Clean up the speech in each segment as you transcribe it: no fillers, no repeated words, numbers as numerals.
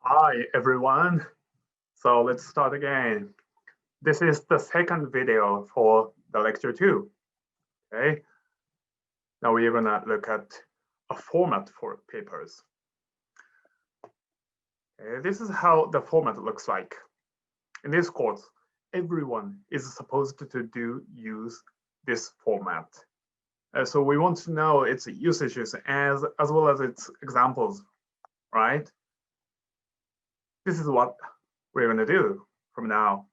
Hi, everyone. So let's start again. This is the second video for the lecture two. Okay. Now we're gonna look at a format for papers. This is how the format looks like. In this course, everyone is supposed to use this format. So we want to know its usages as well as its examples, right? This is what we're gonna do from now.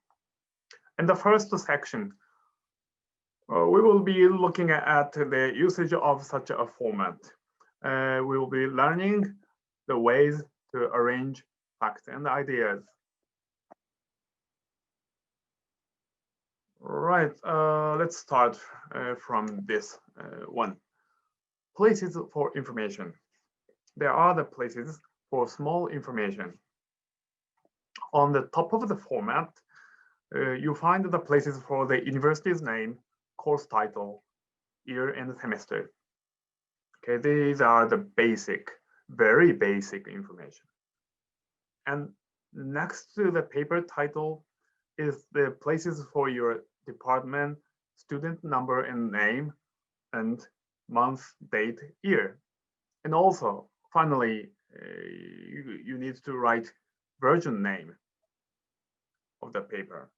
In the first section, we will be looking at the usage of such a format. We will be learning the ways to arrange facts and ideas. Right, let's start from this one. Places for information. There are the places for small information. On the top of the format, you find the places for the university's name, course title, year and semester. Okay, these are the basic, very basic information. And next to the paper title is the places for your department, student number and name, and month, date, year. And also, finally, you need to write version name of the paper.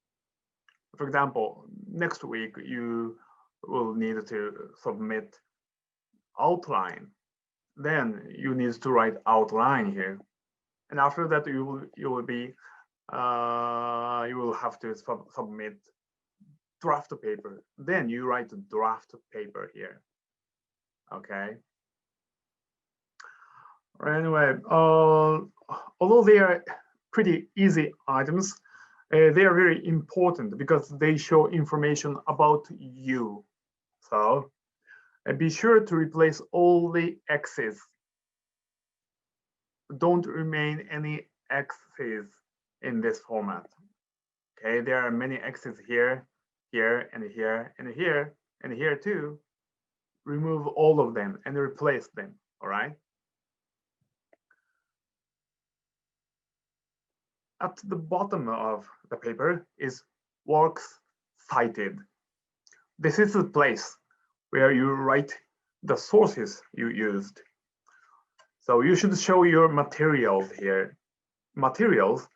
For example, next week you will need to submit outline. Then you need to write outline here. And after that, you will have to submit draft paper. Then you write draft paper here. Okay. Anyway, although they are pretty easy items, they are very important because they show information about you. So be sure to replace all the X's. Don't remain any X's in this format. Okay, there are many X's here, here, and here, and here, and here too. Remove all of them and replace them, all right? At the bottom of the paper is works cited. This is the place where you write the sources you used. So you should show your materials here. Materials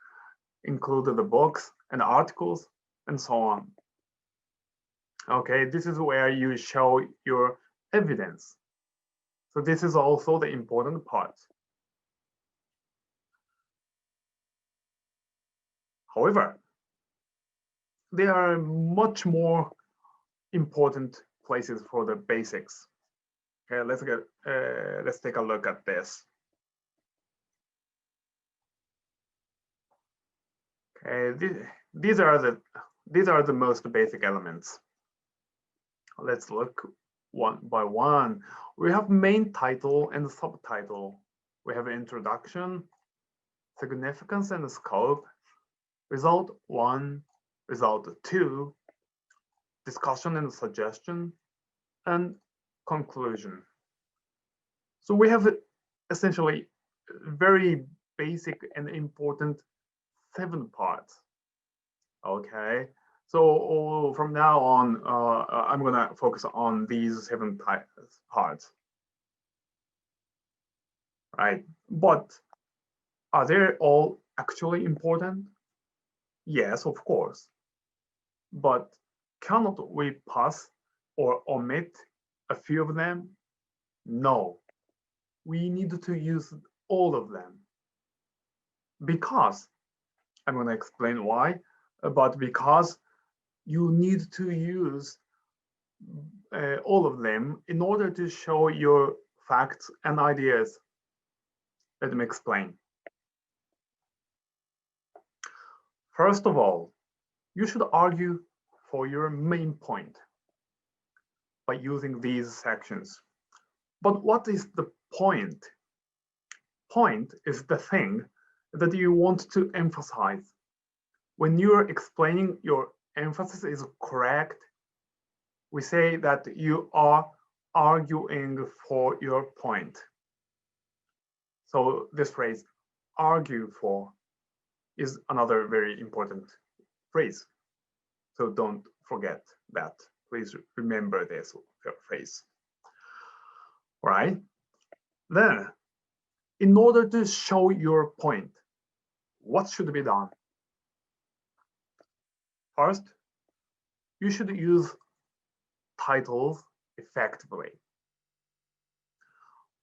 include the books and articles and so on. Okay, this is where you show your evidence. So this is also the important part. However, there are much more important places for the basics. Okay, let's take a look at this. Okay, these are the most basic elements. Let's look one by one. We have main title and subtitle. We have introduction, significance and scope, result 1, result 2, discussion and suggestion, and conclusion. So we have essentially very basic and important 7 parts. Okay, so from now on, I'm gonna focus on these 7 parts. Right, but are they all actually important? Yes, of course. But cannot we pass or omit a few of them? No, we need to use all of them. Because, I'm going to explain why, but because you need to use all of them in order to show your facts and ideas. Let me explain. First of all, you should argue for your main point by using these sections. But what is the point? Point is the thing that you want to emphasize. When you're explaining, your emphasis is correct. We say that you are arguing for your point. So this phrase, argue for is another very important phrase. So don't forget that. Please remember this phrase. All right. Then, in order to show your point, what should be done? First, you should use titles effectively.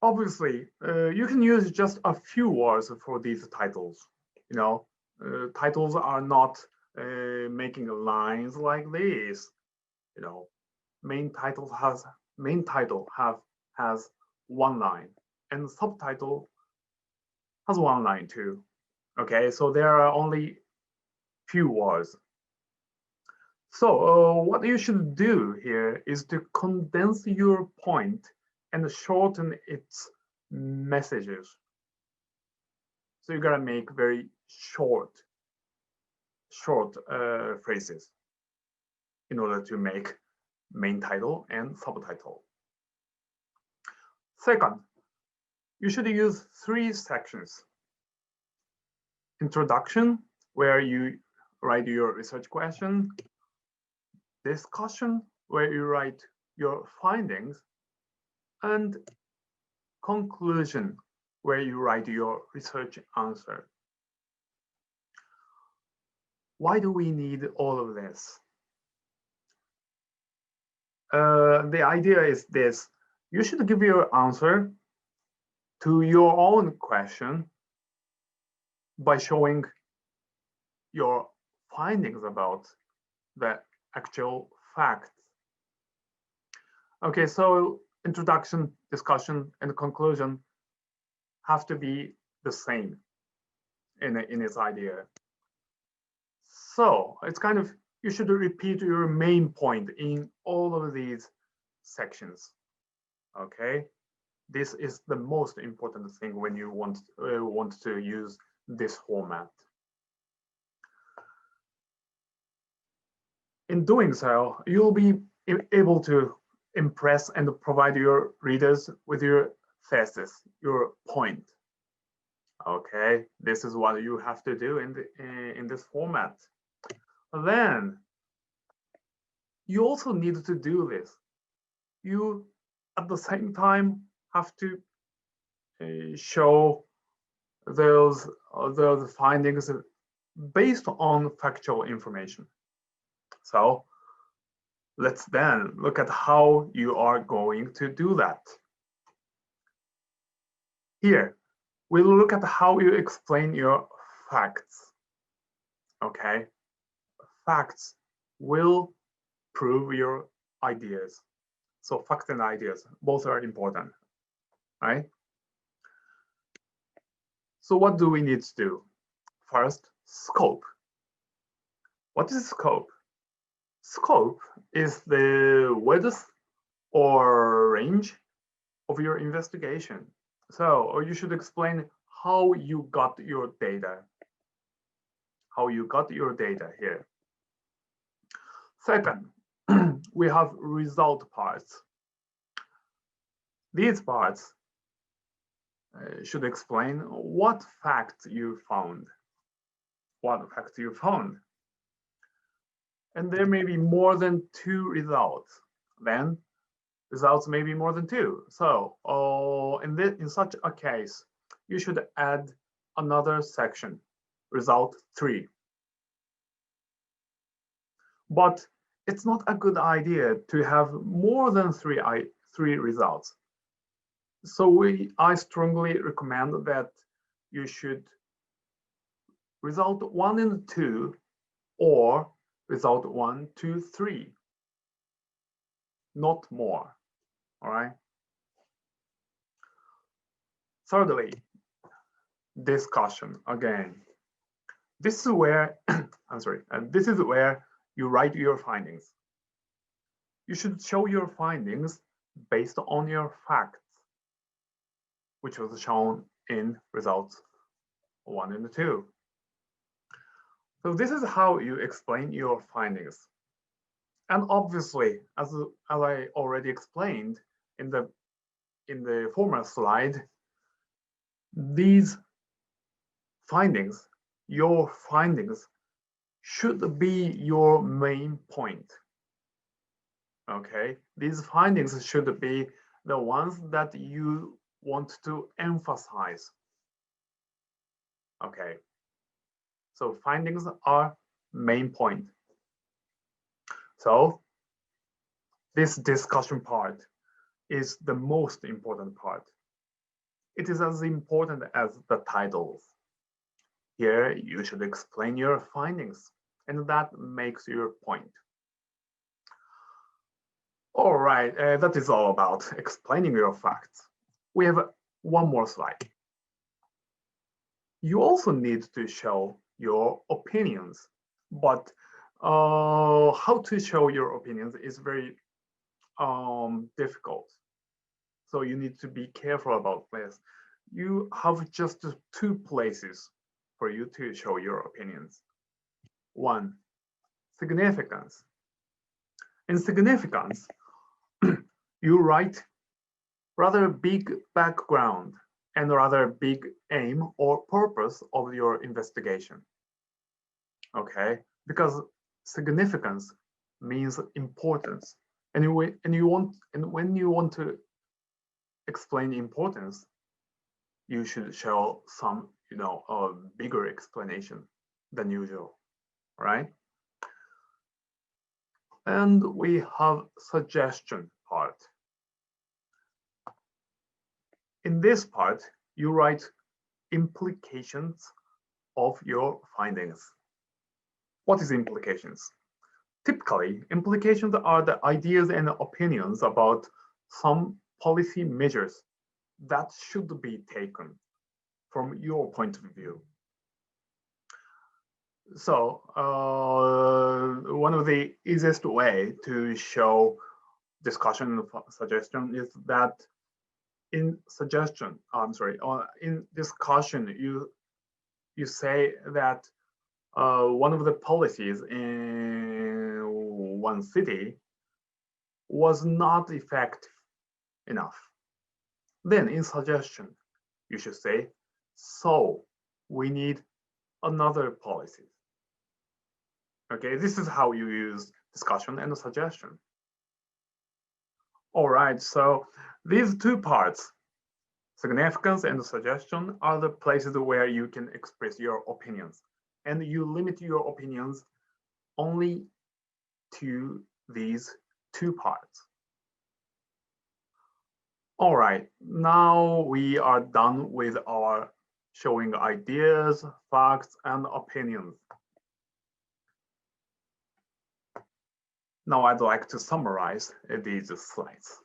Obviously, you can use just a few words for these titles. You know, titles are not making lines like this. You know, main title has one line, and subtitle has one line too. Okay, so there are only few words. So what you should do here is to condense your point and shorten its messages. So you gotta make very short phrases in order to make main title and subtitle. Second, you should use 3 sections. Introduction, where you write your research question. Discussion, where you write your findings. And conclusion, where you write your research answer. Why do we need all of this? The idea is this: you should give your answer to your own question by showing your findings about the actual facts. Okay, so introduction, discussion, and conclusion have to be the same in its idea. So it's kind of, you should repeat your main point in all of these sections. Okay, this is the most important thing when you want to use this format. In doing so, you'll be able to impress and provide your readers with your thesis, your point. Okay, this is what you have to do in this format. Then you also need to do this. You at the same time have to show those findings based on factual information. So let's then look at how you are going to do that. Here, we'll look at how you explain your facts. Okay, facts will prove your ideas. So facts and ideas, both are important, right? So what do we need to do? First, scope. What is scope? Scope is the width or range of your investigation. So you should explain how you got your data. How you got your data here. Second, we have result parts. These parts should explain what facts you found. What facts you found. And there may be more than 2 results. Then results may be more than 2. So in such a case, you should add another section, result 3. But it's not a good idea to have more than three results. So I strongly recommend that you should result 1 and 2 or result 1, 2, 3, not more. All right. Thirdly, discussion again. This is where this is where you write your findings. You should show your findings based on your facts, which was shown in results 1 and 2. So this is how you explain your findings. And obviously, as I already explained in the former slide, these findings, your findings should be your main point. Okay, these findings should be the ones that you want to emphasize. Okay, so findings are main point. So this discussion part is the most important part. It is as important as the titles. Here you should explain your findings, and that makes your point. All right, that is all about explaining your facts. We have one more slide. You also need to show your opinions, but how to show your opinions is very difficult. So you need to be careful about this. You have just two places for you to show your opinions. One, significance. In significance, you write rather big background and rather big aim or purpose of your investigation. Okay, because significance means importance, and when you want to explain importance, you should show some, a bigger explanation than usual, right? And we have suggestion part. In this part, you write implications of your findings. What is implications? Typically, implications are the ideas and opinions about some policy measures that should be taken from your point of view. So one of the easiest way to show discussion and suggestion is that in discussion, you say that one of the policies in one city was not effective enough. Then in suggestion, you should say, so we need another policy. Okay, this is how you use discussion and suggestion. All right, so these two parts, significance and suggestion, are the places where you can express your opinions. And you limit your opinions only to these two parts. All right, now we are done with our showing ideas, facts, and opinions. Now I'd like to summarize these slides.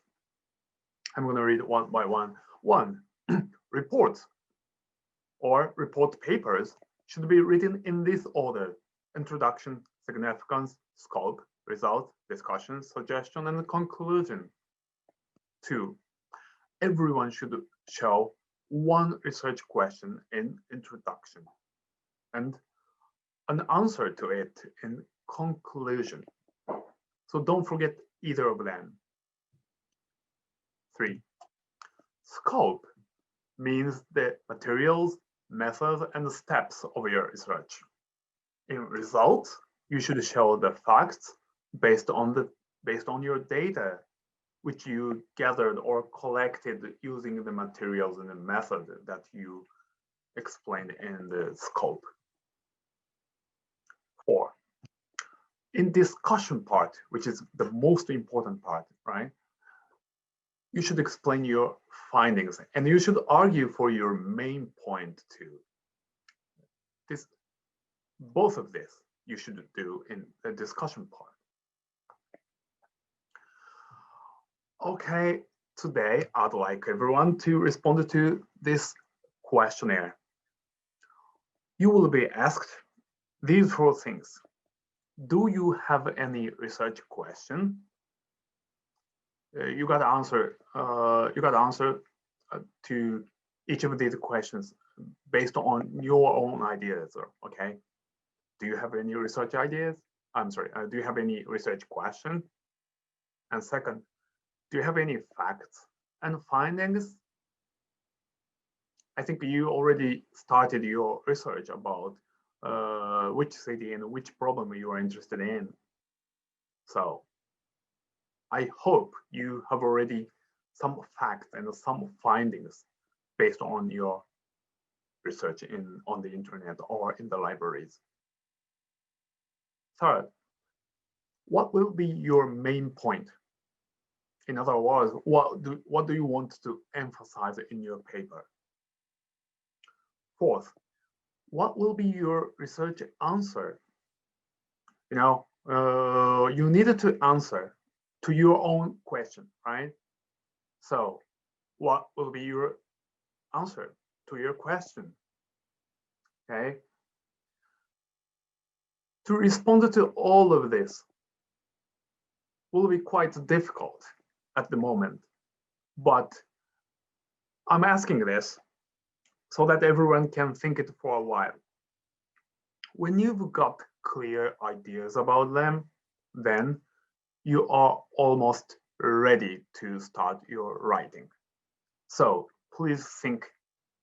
I'm going to read one by one. One, reports or report papers should be written in this order: introduction, significance, scope, result, discussion, suggestion, and conclusion. Two, everyone should show one research question in introduction and an answer to it in conclusion. So don't forget either of them. Three, scope means the materials, methods, and steps of your research. In results, you should show the facts based on your data, which you gathered or collected using the materials and the method that you explained in the scope. Four, in discussion part, which is the most important part, right? You should explain your findings and you should argue for your main point too. Both of this you should do in the discussion part. Okay, today I'd like everyone to respond to this questionnaire. You will be asked these four things. Do you have any research question? You got to answer. To each of these questions based on your own ideas. Okay. Do you have any research ideas? I'm sorry. Do you have any research question? And second, do you have any facts and findings? I think you already started your research about which city and which problem you are interested in. So I hope you have already some facts and some findings based on your research on the internet or in the libraries. Third, what will be your main point? In other words, what do you want to emphasize in your paper? Fourth, what will be your research answer? You needed to answer to your own question, right? So what will be your answer to your question? Okay. To respond to all of this will be quite difficult at the moment, but I'm asking this so that everyone can think it for a while. When you've got clear ideas about them, then you are almost ready to start your writing. So please think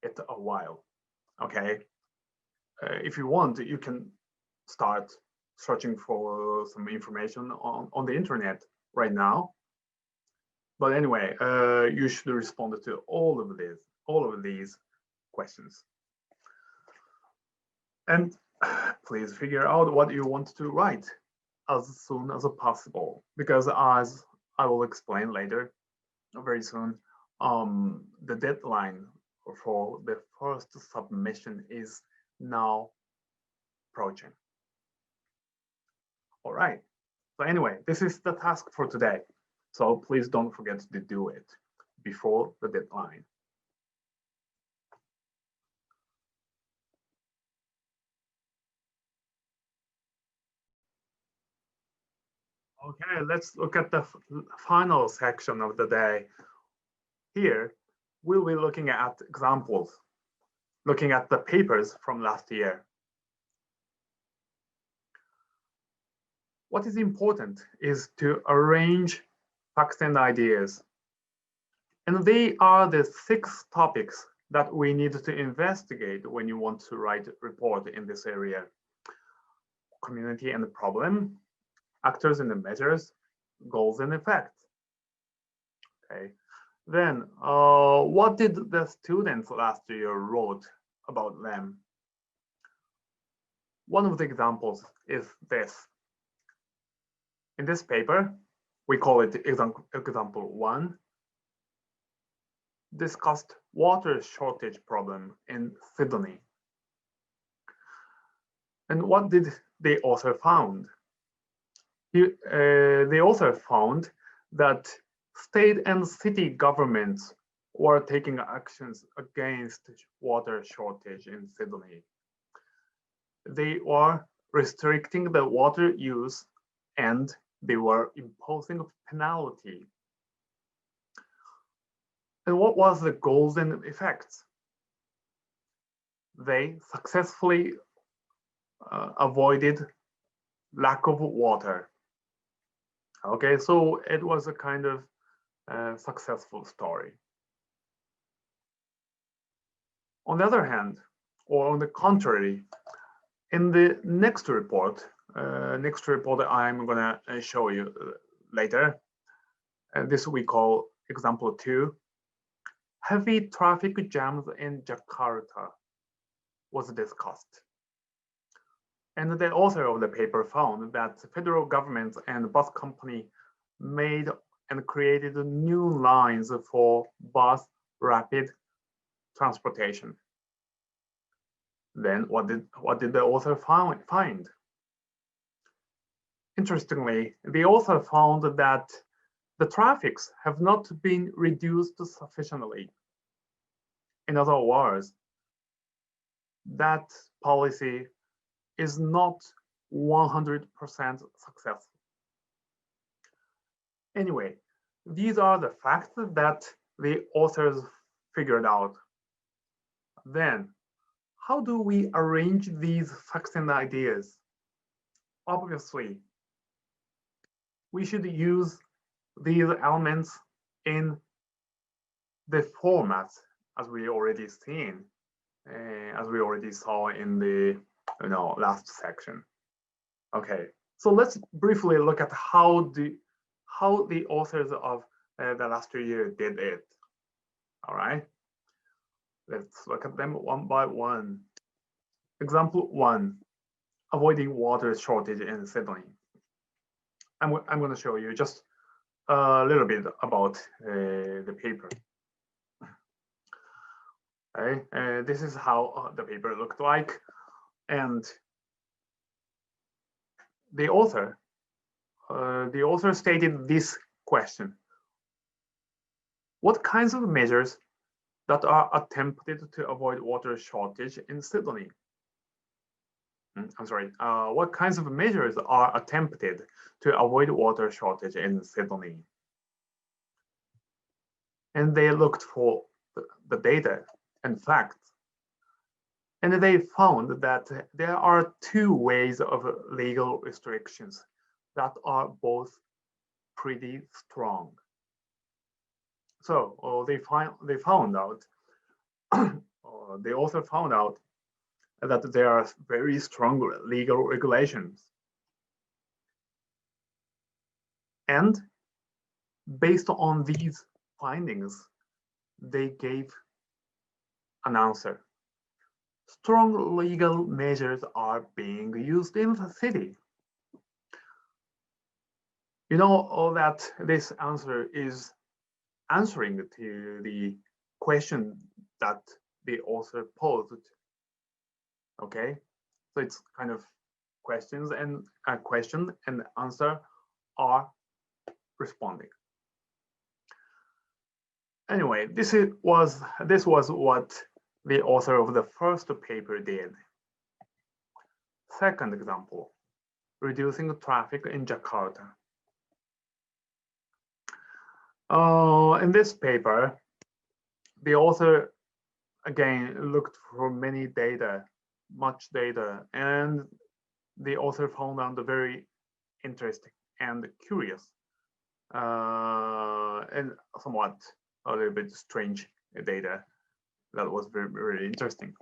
it a while, okay? If you want, you can start searching for some information on the internet right now. But anyway, you should respond to all of these questions. And please figure out what you want to write as soon as possible, because as I will explain later, very soon, the deadline for the first submission is now approaching. All right. So anyway, this is the task for today. So please don't forget to do it before the deadline. Okay, let's look at the final section of the day. Here, we'll be looking at examples, looking at the papers from last year. What is important is to arrange facts and ideas. And they are the 6 topics that we need to investigate when you want to write a report in this area. Community and the problem, actors and the measures, goals and effects. Okay. Then, what did the students last year wrote about them? One of the examples is this. In this paper, we call it example 1, discussed water shortage problem in Sydney. And what did the author found? The author found that state and city governments were taking actions against water shortage in Sydney. They were restricting the water use and they were imposing a penalty. And what was the goals and effects? They successfully avoided lack of water. Okay, so it was a kind of successful story. On the other hand, or on the contrary, in the next report I'm gonna show you later, this we call example 2, heavy traffic jams in Jakarta was discussed. And the author of the paper found that the federal government and bus company made and created new lines for bus rapid transportation. Then what did the author find? Interestingly, the author found that the traffics have not been reduced sufficiently. In other words, that policy is not 100% successful. Anyway, these are the facts that the authors figured out. Then, how do we arrange these facts and ideas? Obviously, we should use these elements in the format as we already seen, as we already saw in the last section. Okay, so let's briefly look at how the authors of the last year did it. All right, let's look at them one by one. Example 1, avoiding water shortage in Sydney. I'm going to show you just a little bit about the paper. Okay, this is how the paper looked like, and the author stated this question: what kinds of measures that are attempted to avoid water shortage in Sydney? I'm sorry, what kinds of measures are attempted to avoid water shortage in Sydney? And they looked for the data and facts. And they found that there are 2 ways of legal restrictions that are both pretty strong. So they found out, the author found out that there are very strong legal regulations. And based on these findings, they gave an answer. Strong legal measures are being used in the city. You know that this answer is answering to the question that the author posed. Okay, so it's kind of questions, and a question and answer are responding. Anyway, this was what the author of the first paper did. Second example, reducing traffic in Jakarta. In this paper, the author again looked for much data, and the author found out very interesting and curious, and somewhat a little bit strange data that was very, very interesting.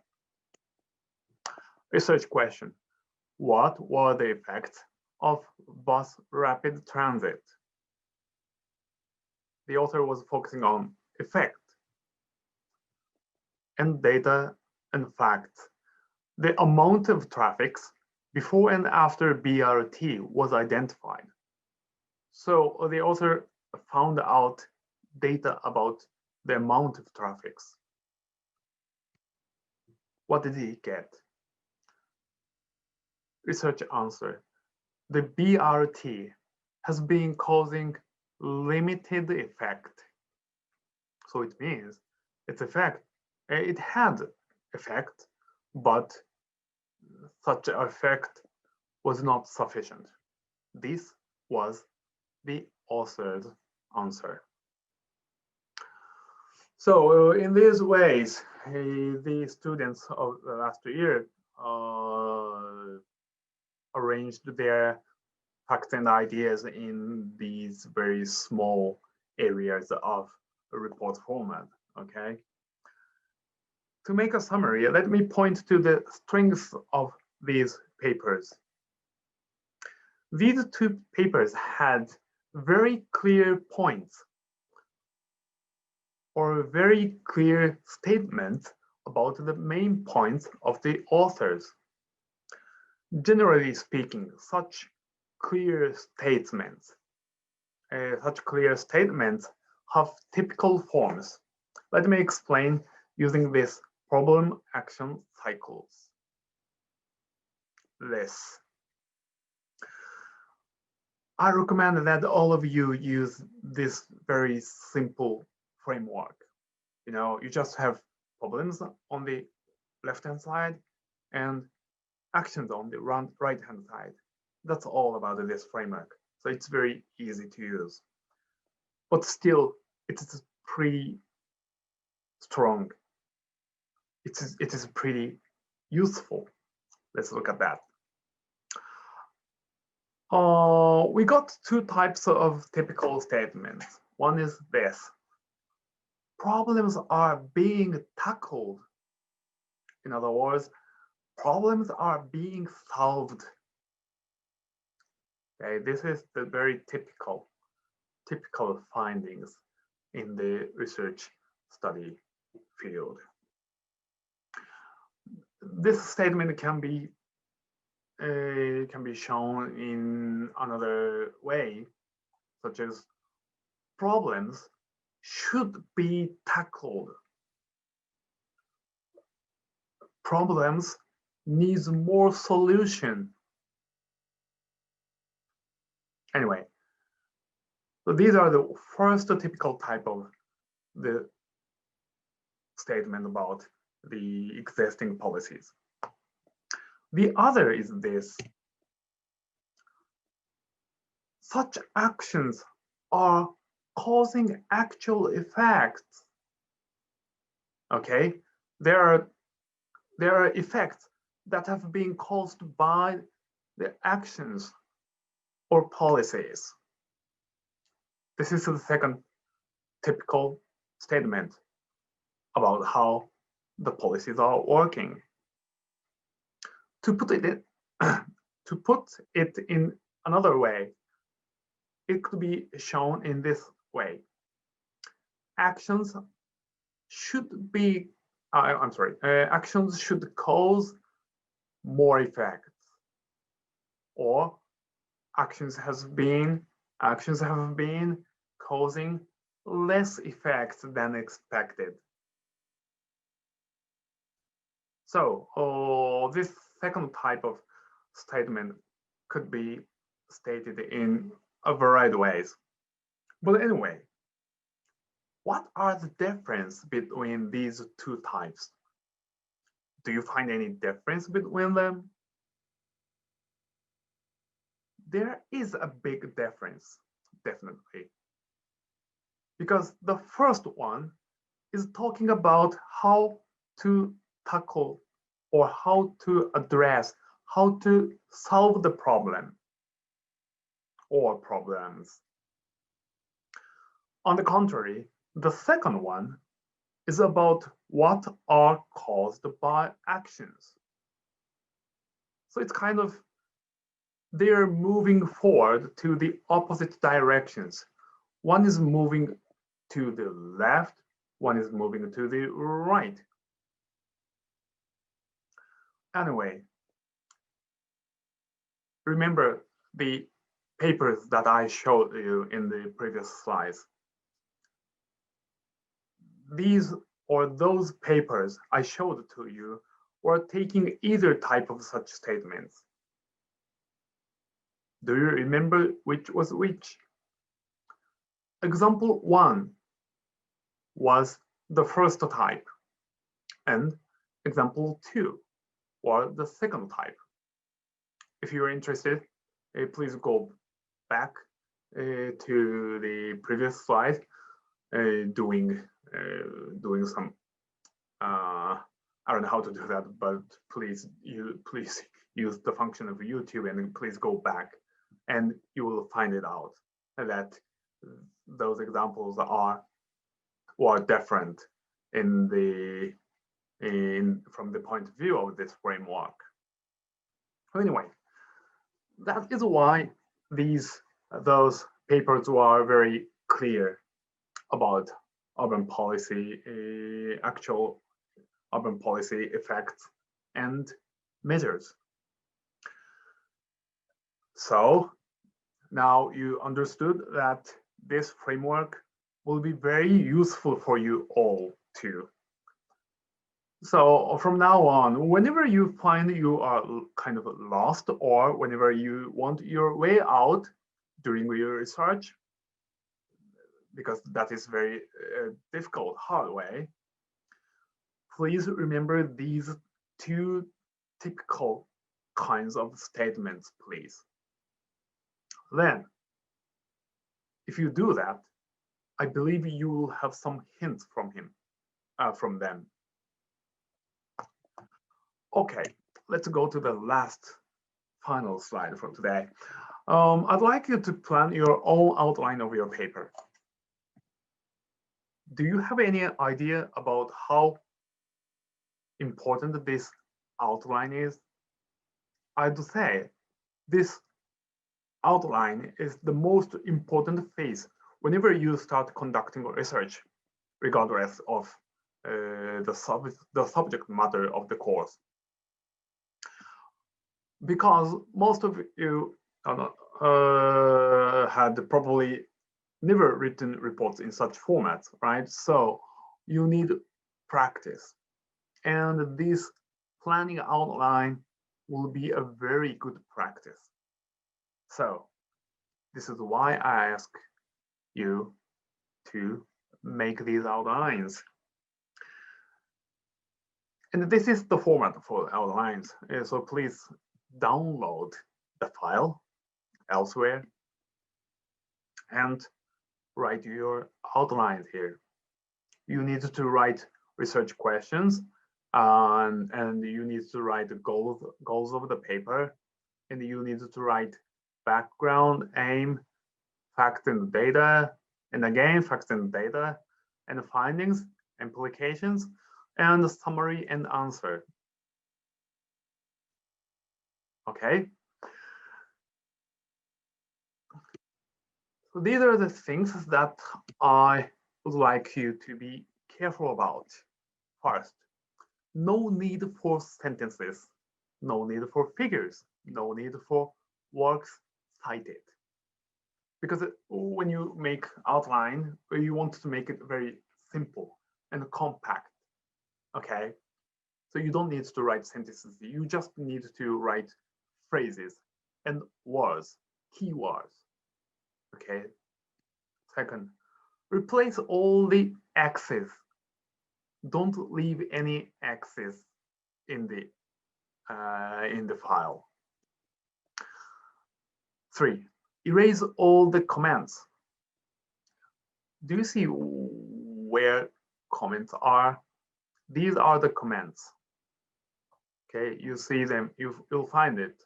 Research question: what were the effects of bus rapid transit? The author was focusing on effect and data and facts. The amount of traffic before and after BRT was identified. So the author found out data about the amount of traffic. What did he get? Research answer: the BRT has been causing limited effect. So it means it had effect, but such effect was not sufficient. This was the author's answer. So in these ways, the students of the last year arranged their facts and ideas in these very small areas of a report format, okay? To make a summary, let me point to the strengths of these papers. These 2 papers had very clear points or very clear statements about the main points of the authors. Generally speaking, such clear statements have typical forms. Let me explain using this problem action cycles. I recommend that all of you use this very simple framework. You just have problems on the left-hand side and actions on the right-hand side. That's all about this framework. So it's very easy to use. But still, it is pretty strong. It is pretty useful. Let's look at that. We got 2 types of typical statements. One is this: problems are being tackled. In other words, problems are being solved. Okay, this is the very typical findings in the research study field. This statement can be shown in another way, such as problems should be tackled. Problems needs more solution. Anyway, so these are the first typical type of the statement about the existing policies. The other is this: such actions are causing actual effects. Okay, there are effects that have been caused by the actions or policies. This is the second typical statement about how the policies are working. To put it in another way, it could be shown in this way: actions should be, actions should cause more effects, or actions have been causing less effects than expected. So this second type of statement could be stated in a variety of ways. But anyway, what are the difference between these two types? Do you find any difference between them? There is a big difference, definitely. Because the first one is talking about how to tackle or how to address, how to solve the problem or problems. On the contrary, the second one is about what are caused by actions. So it's kind of, they're moving forward to the opposite directions. One is moving to the left, one is moving to the right. Anyway, remember the papers that I showed you in the previous slides. These or those papers I showed to you were taking either type of such statements. Do you remember which was which? Example 1 was the first type, and example 2 was the second type. If you're interested, please go back to the previous slide, doing some, I don't know how to do that, but please use the function of YouTube and please go back and you will find it out that those examples are different from the point of view of this framework. Anyway, that is why those papers were very clear about urban policy, actual urban policy effects and measures. So now you understood that this framework will be very useful for you all too. So from now on, whenever you find you are kind of lost, or whenever you want your way out during your research, because that is very difficult, hard way, please remember these two typical kinds of statements, please. Then, if you do that, I believe you will have some hints from them. Okay, let's go to the last final slide for today. I'd like you to plan your own outline of your paper. do you have any idea about how important this outline is? I'd say this outline is the most important phase whenever you start conducting research, regardless of the subject matter of the course. Because most of you had probably never written reports in such formats, right? So you need practice. And this planning outline will be a very good practice. So this is why I ask you to make these outlines. And this is the format for outlines. So please download the file elsewhere and write your outlines here. You need to write research questions and you need to write the goals of the paper, and you need to write background, aim, facts and data, and again facts and data, and findings, implications, and summary and answer. Okay. So these are the things that I would like you to be careful about. First, no need for sentences, no need for figures, no need for works cited. Because when you make outline, you want to make it very simple and compact. Okay, so you don't need to write sentences. You just need to write phrases and words, keywords. Okay. Second, replace all the X's. Don't leave any X's in the file. 3, erase all the comments. Do you see where comments are? These are the comments. Okay, you see them. You'll find it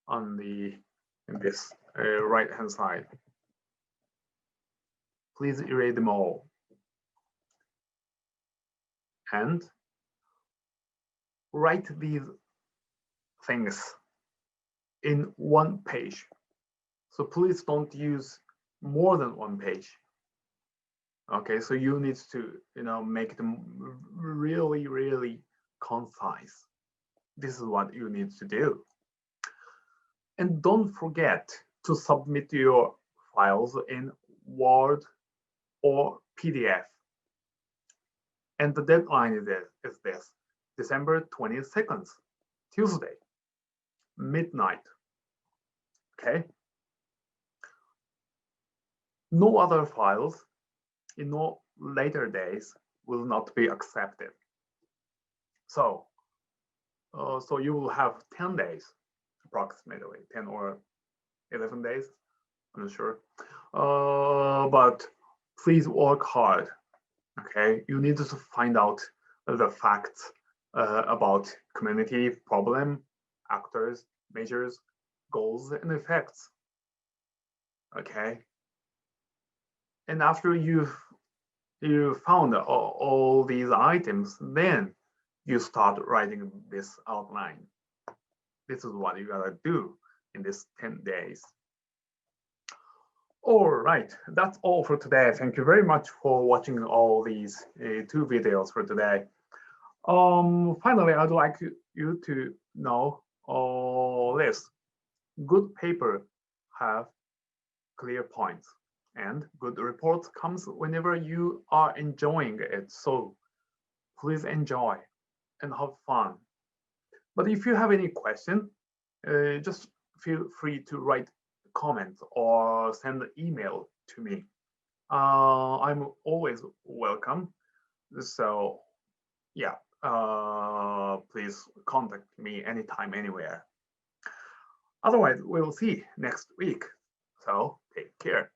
on in this right hand side. Please erase them all. And write these things in one page. So please don't use more than one page. Okay, so you need to, make them really, really concise. This is what you need to do. And don't forget to submit your files in Word or PDF. And the deadline is this, December 22nd, Tuesday, midnight. Okay. No other files in no later days will not be accepted. So you will have 10 days, approximately 10 or 11 days, I'm not sure. But please work hard. Okay, you need to find out the facts about community problem, actors, measures, goals, and effects. Okay, and after you found all these items, then you start writing this outline. This is what you gotta do in this 10 days. All right, that's all for today. Thank you very much for watching all these 2 videos for today. Finally, I'd like you to know this. Good paper have clear points, and good reports comes whenever you are enjoying it. So please enjoy and have fun. But if you have any question, just feel free to write comment or send an email to me. I'm always welcome. So yeah, please contact me anytime, anywhere. Otherwise, we'll see next week. So take care.